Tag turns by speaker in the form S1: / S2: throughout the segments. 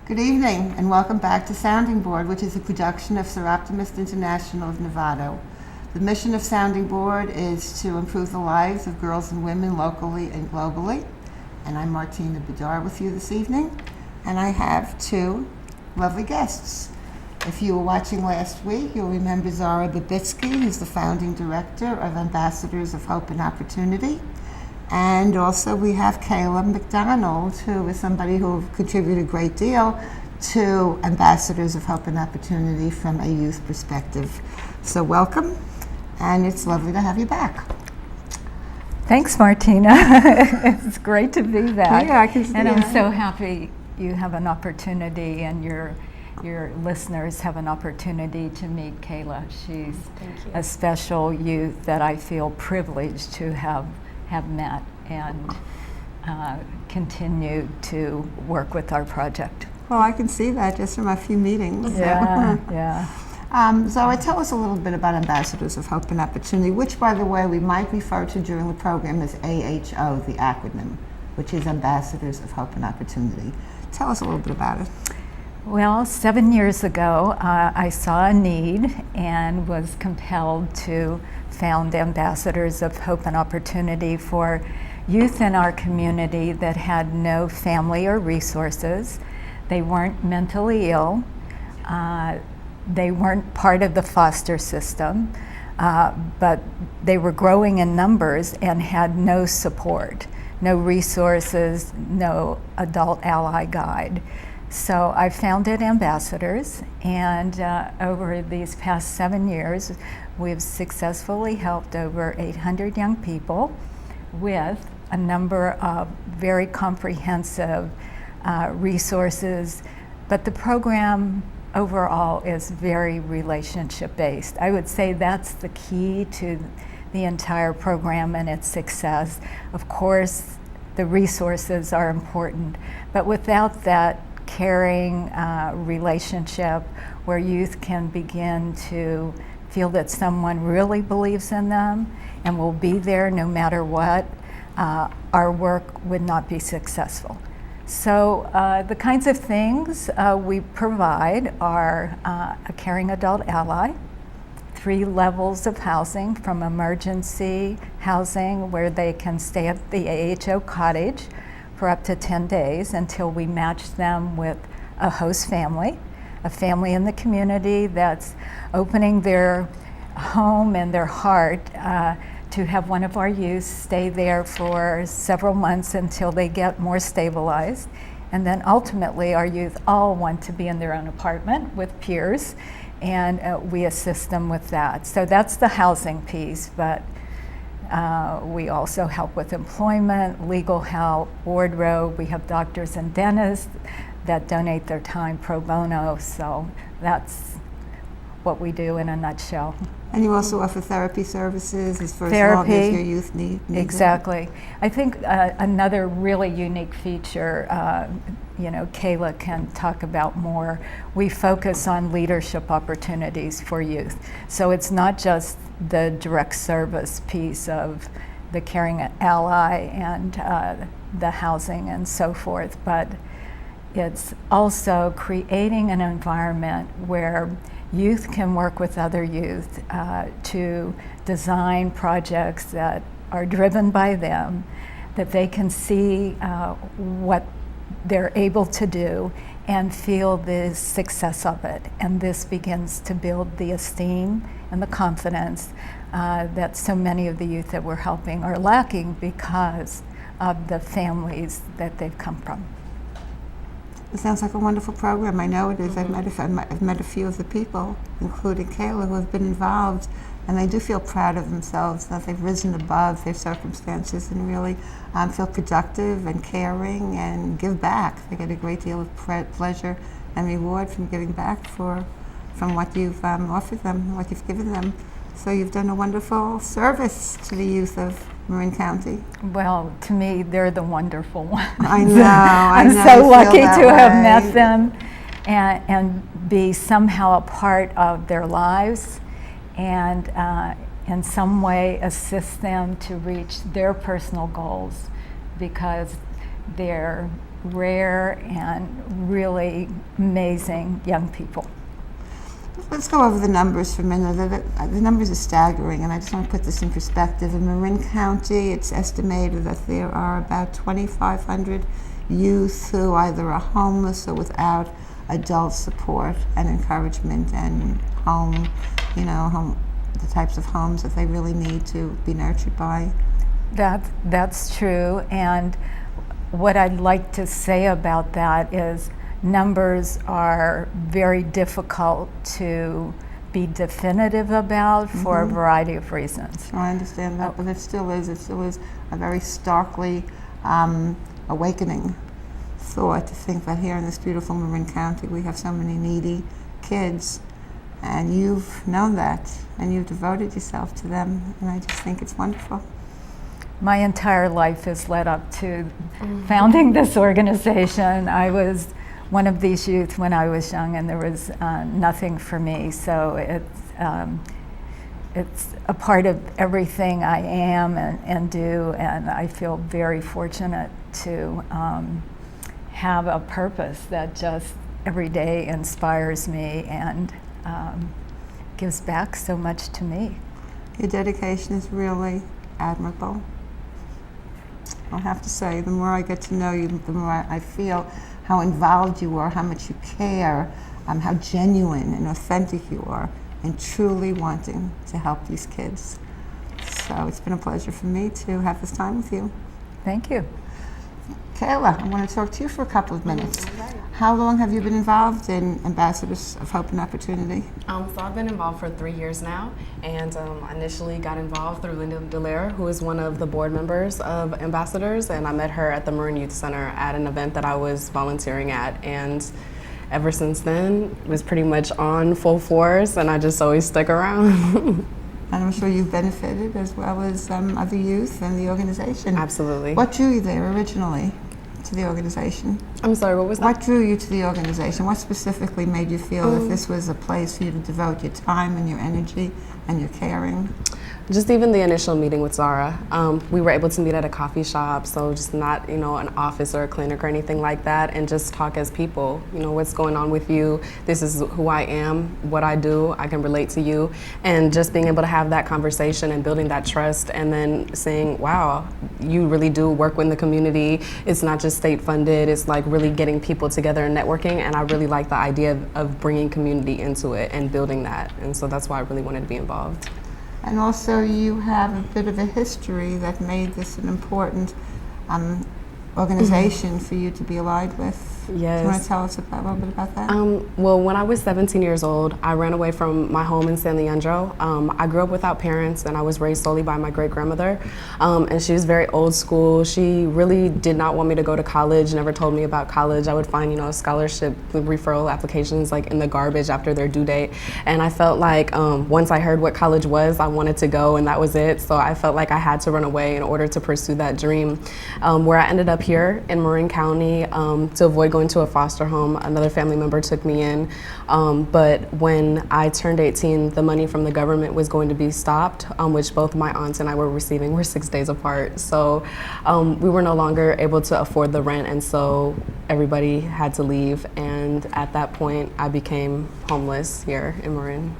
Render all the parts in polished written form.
S1: Good evening and welcome back to Sounding Board, which is a production of Soroptimist International of Novato. The mission of Sounding Board is to improve the lives of girls and women locally and globally. And I'm Martina Bedar with you this evening, and I have two lovely guests. If you were watching last week, you'll remember Zara Babitsky, who's the founding director of Ambassadors of Hope and Opportunity. And also we have Kayla McDonald, who is somebody who contributed a great deal to Ambassadors of Hope and Opportunity from a youth perspective. So welcome, and it's lovely to have you back.
S2: Thanks, Martina. It's great to be back.
S1: Yeah, I can see
S2: and
S1: that.
S2: I'm so happy you have an opportunity and your listeners have an opportunity to meet Kayla. She's a special youth that I feel privileged to have met and continue to work with our project.
S1: Well, I can see that just from a few meetings.
S2: Yeah, yeah.
S1: Zara, tell us a little bit about Ambassadors of Hope and Opportunity, which, by the way, we might refer to during the program as AHO, the acronym, which is Ambassadors of Hope and Opportunity. Tell us a little bit about it.
S2: Well, 7 years ago, I saw a need and was compelled to found Ambassadors of Hope and Opportunity for youth in our community that had no family or resources. They weren't mentally ill. They weren't part of the foster system, but they were growing in numbers and had no support, no resources, no adult ally guide. So I founded Ambassadors, and over these past 7 years, we've successfully helped over 800 young people with a number of very comprehensive resources, but the program overall is very relationship-based. I would say that's the key to the entire program and its success. Of course, the resources are important, but without that caring relationship where youth can begin to feel that someone really believes in them and will be there no matter what, our work would not be successful. So the kinds of things we provide are a caring adult ally, 3 levels of housing, from emergency housing where they can stay at the AHO cottage for up to 10 days until we match them with a host family, a family in the community that's opening their home and their heart to have one of our youth stay there for several months until they get more stabilized. And then ultimately our youth all want to be in their own apartment with peers, and we assist them with that. So that's the housing piece, but we also help with employment, legal help, wardrobe. We have doctors and dentists that donate their time pro bono. So that's what we do in a nutshell.
S1: And you also offer therapy services as long as your youth needs
S2: exactly. I think another really unique feature, Kayla can talk about more, we focus on leadership opportunities for youth. So it's not just the direct service piece of the caring ally and the housing and so forth, but it's also creating an environment where youth can work with other youth to design projects that are driven by them, that they can see what they're able to do and feel the success of it. And this begins to build the esteem and the confidence that so many of the youth that we're helping are lacking because of the families that they've come from.
S1: It sounds like a wonderful program. I know it is. I've met a few of the people, including Kayla, who have been involved, and they do feel proud of themselves that they've risen above their circumstances and really feel productive and caring and give back. They get a great deal of pleasure and reward from giving back from what you've offered them, what you've given them. So you've done a wonderful service to the youth of Marin County.
S2: Well, to me, they're the wonderful ones.
S1: I know.
S2: I'm
S1: I know
S2: so
S1: you
S2: lucky
S1: feel that
S2: to have
S1: way.
S2: met them and be somehow a part of their lives and in some way assist them to reach their personal goals, because they're rare and really amazing young people.
S1: Let's go over the numbers for a minute. The numbers are staggering, and I just want to put this in perspective. In Marin County, it's estimated that there are about 2,500 youth who either are homeless or without adult support and encouragement and home, the types of homes that they really need to be nurtured by.
S2: That's true, and what I'd like to say about that is numbers are very difficult to be definitive about for a variety of reasons.
S1: I understand that, but it still is a very starkly awakening thought to think that here in this beautiful Marin County we have so many needy kids, and you've known that and you've devoted yourself to them, and I just think it's wonderful.
S2: My entire life has led up to founding this organization. I was one of these youth when I was young, and there was nothing for me. So it's a part of everything I am and do, and I feel very fortunate to have a purpose that just every day inspires me and gives back so much to me.
S1: Your dedication is really admirable. I'll have to say, the more I get to know you, the more I feel how involved you are, how much you care, how genuine and authentic you are, and truly wanting to help these kids. So it's been a pleasure for me to have this time with you.
S2: Thank you.
S1: Kayla, I want to talk to you for a couple of minutes. How long have you been involved in Ambassadors of Hope and Opportunity?
S3: So I've been involved for 3 years now, and initially got involved through Linda Dallaire, who is one of the board members of Ambassadors, and I met her at the Marin Youth Center at an event that I was volunteering at, and ever since then it was pretty much on full force, and I just always stuck around.
S1: And I'm sure you've benefited as well as other youth and the organization.
S3: Absolutely.
S1: What drew you there originally to the organization?
S3: I'm sorry, what was that?
S1: What drew you to the organization? What specifically made you feel that this was a place for you to devote your time and your energy and your caring?
S3: Just even the initial meeting with Zara, we were able to meet at a coffee shop, so just not, an office or a clinic or anything like that, and just talk as people. What's going on with you? This is who I am, what I do, I can relate to you, and just being able to have that conversation and building that trust, and then saying, wow, you really do work in the community. It's not just state funded, it's like really getting people together and networking, and I really like the idea of bringing community into it and building that, and so that's why I really wanted to be involved.
S1: And also you have a bit of a history that made this an important organization for you to be allied with.
S3: Yes.
S1: Do you want to tell us a little bit about that?
S3: Well, when I was 17 years old, I ran away from my home in San Leandro. I grew up without parents, and I was raised solely by my great-grandmother. And she was very old school. She really did not want me to go to college, never told me about college. I would find, scholarship referral applications like in the garbage after their due date. And I felt like once I heard what college was, I wanted to go, and that was it. So I felt like I had to run away in order to pursue that dream. Where I ended up here in Marin County to avoid going to a foster home. Another family member took me in, but when I turned 18, the money from the government was going to be stopped, which both my aunts and I were receiving were 6 days apart. So we were no longer able to afford the rent, and so everybody had to leave, and at that point I became homeless here in Marin.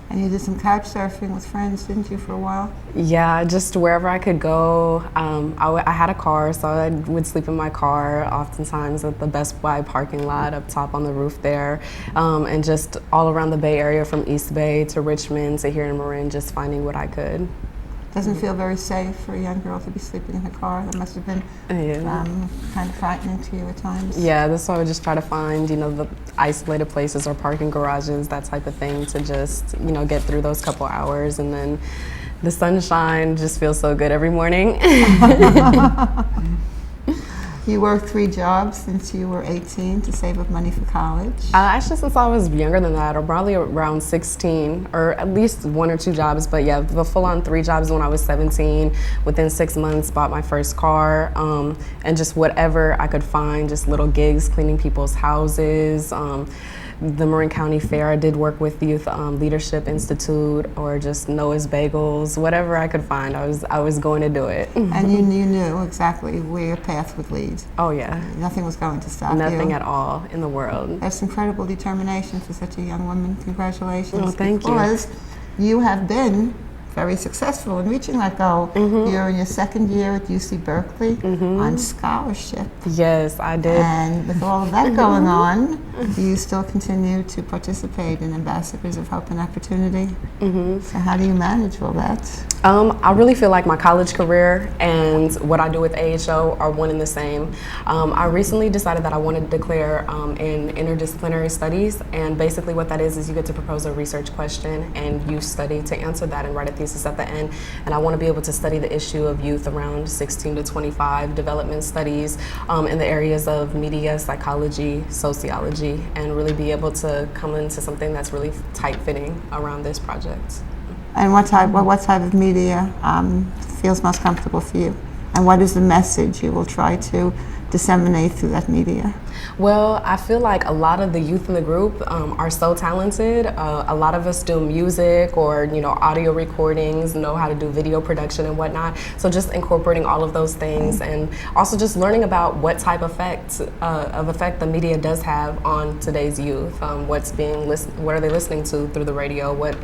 S1: And you did some couch surfing with friends, didn't you, for a while?
S3: Yeah, just wherever I could go. I had a car, so I would sleep in my car, oftentimes at the Best Buy parking lot up top on the roof there, and just all around the Bay Area, from East Bay to Richmond to here in Marin, just finding what I could.
S1: Doesn't feel very safe for a young girl to be sleeping in her car. That must have been kind of frightening to you at times.
S3: Yeah, that's why I would just try to find, the isolated places or parking garages, that type of thing, to just, get through those couple hours. And then the sunshine just feels so good every morning.
S1: You worked 3 jobs since you were 18 to save up money for college.
S3: Actually, since I was younger than that, or probably around 16, or at least 1 or 2 jobs. But yeah, the full-on 3 jobs when I was 17. Within 6 months, bought my first car, and just whatever I could find, just little gigs, cleaning people's houses. The Marin County Fair, I did work with the Youth Leadership Institute, or just Noah's Bagels, whatever I could find, I was going to do it.
S1: And you knew exactly where your path would lead.
S3: Oh yeah.
S1: Nothing was going to stop you.
S3: Nothing at all in the world.
S1: That's incredible determination for such a young woman. Congratulations.
S3: Oh, thank you.
S1: Because you have been very successful in reaching that goal. You're in your 2nd year at UC Berkeley on scholarship.
S3: Yes, I did.
S1: And with all of that going on, do you still continue to participate in Ambassadors of Hope and Opportunity? So how do you manage all that?
S3: I really feel like my college career and what I do with AHO are one and the same. I recently decided that I wanted to declare in interdisciplinary studies, and basically what that is you get to propose a research question and you study to answer that and write a thesis at the end. And I want to be able to study the issue of youth around 16 to 25, development studies in the areas of media, psychology, sociology, and really be able to come into something that's really tight-fitting around this project.
S1: And what type of media feels most comfortable for you? And what is the message you will try to disseminate through that media?
S3: Well, I feel like a lot of the youth in the group are so talented. A lot of us do music or audio recordings, know how to do video production and whatnot. So just incorporating all of those things, and also just learning about what type of effect the media does have on today's youth. What are they listening to through the radio? What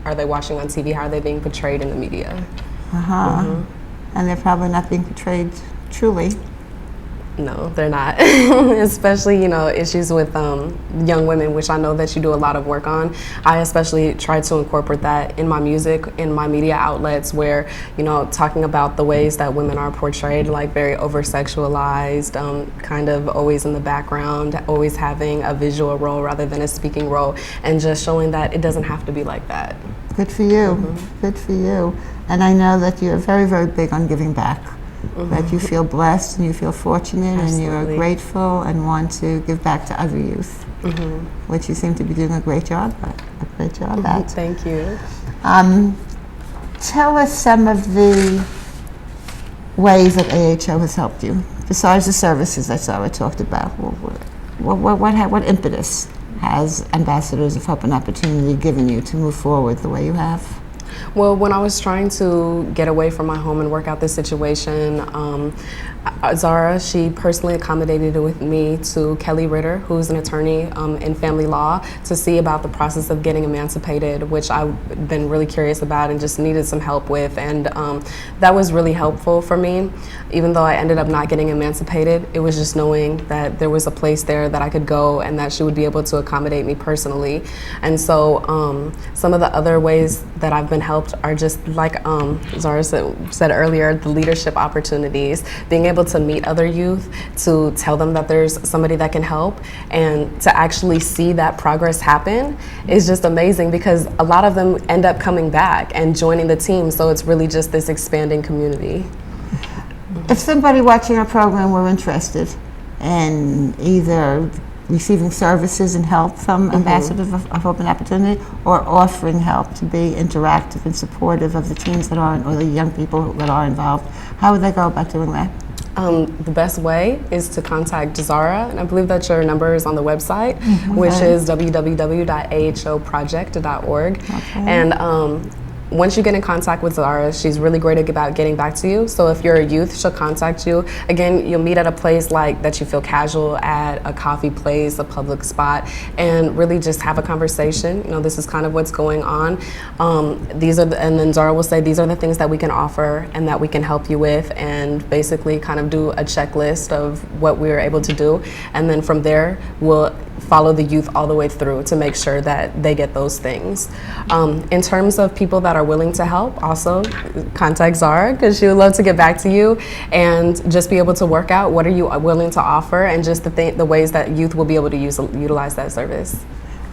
S3: are they watching on TV? How are they being portrayed in the media?
S1: And they're probably not being portrayed truly.
S3: No, they're not. Especially, issues with young women, which I know that you do a lot of work on. I especially try to incorporate that in my music, in my media outlets, where, talking about the ways that women are portrayed, like very over-sexualized, kind of always in the background, always having a visual role rather than a speaking role, and just showing that it doesn't have to be like that.
S1: Good for you. Good for you. And I know that you're very, very big on giving back. That you feel blessed and you feel fortunate.
S3: Absolutely.
S1: And you're grateful and want to give back to other youth, which you seem to be doing a great job at.
S3: Thank you.
S1: Tell us some of the ways that AHO has helped you, besides the services that Zara talked about. What impetus has Ambassadors of Hope and Opportunity given you to move forward the way you have?
S3: Well, when I was trying to get away from my home and work out this situation, Zara, she personally accommodated with me to Kelly Ritter, who's an attorney in family law, to see about the process of getting emancipated, which I've been really curious about and just needed some help with. And that was really helpful for me. Even though I ended up not getting emancipated, it was just knowing that there was a place there that I could go and that she would be able to accommodate me personally. And so some of the other ways that I've been helped are just like Zara said earlier, the leadership opportunities, being able to meet other youth, to tell them that there's somebody that can help, and to actually see that progress happen is just amazing, because a lot of them end up coming back and joining the team, so it's really just this expanding community.
S1: If somebody watching our program were interested in either receiving services and help from Ambassadors of Hope and Opportunity, or offering help to be interactive and supportive of the teams that are, or the young people that are involved, how would they go about doing that?
S3: The best way is to contact Zara, and I believe that your number is on the website, which is www.ahoproject.org. And once you get in contact with Zara, she's really great about getting back to you. So if you're a youth, she'll contact you. Again, you'll meet at a place like that you feel casual at, a coffee place, a public spot, and really just have a conversation. This is kind of what's going on. And then Zara will say, these are the things that we can offer and that we can help you with, and basically kind of do a checklist of what we were able to do. And then from there, we'll follow the youth all the way through to make sure that they get those things. In terms of people that are willing to help, also contact Zara, because she would love to get back to you and just be able to work out what are you willing to offer, and just the ways that youth will be able to utilize that service.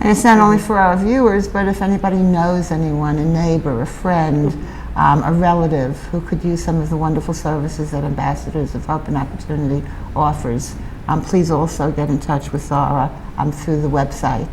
S1: And it's not only for our viewers, but if anybody knows anyone, a neighbor, a friend, a relative who could use some of the wonderful services that Ambassadors of Hope and Opportunity offers, please also get in touch with Zara through the website.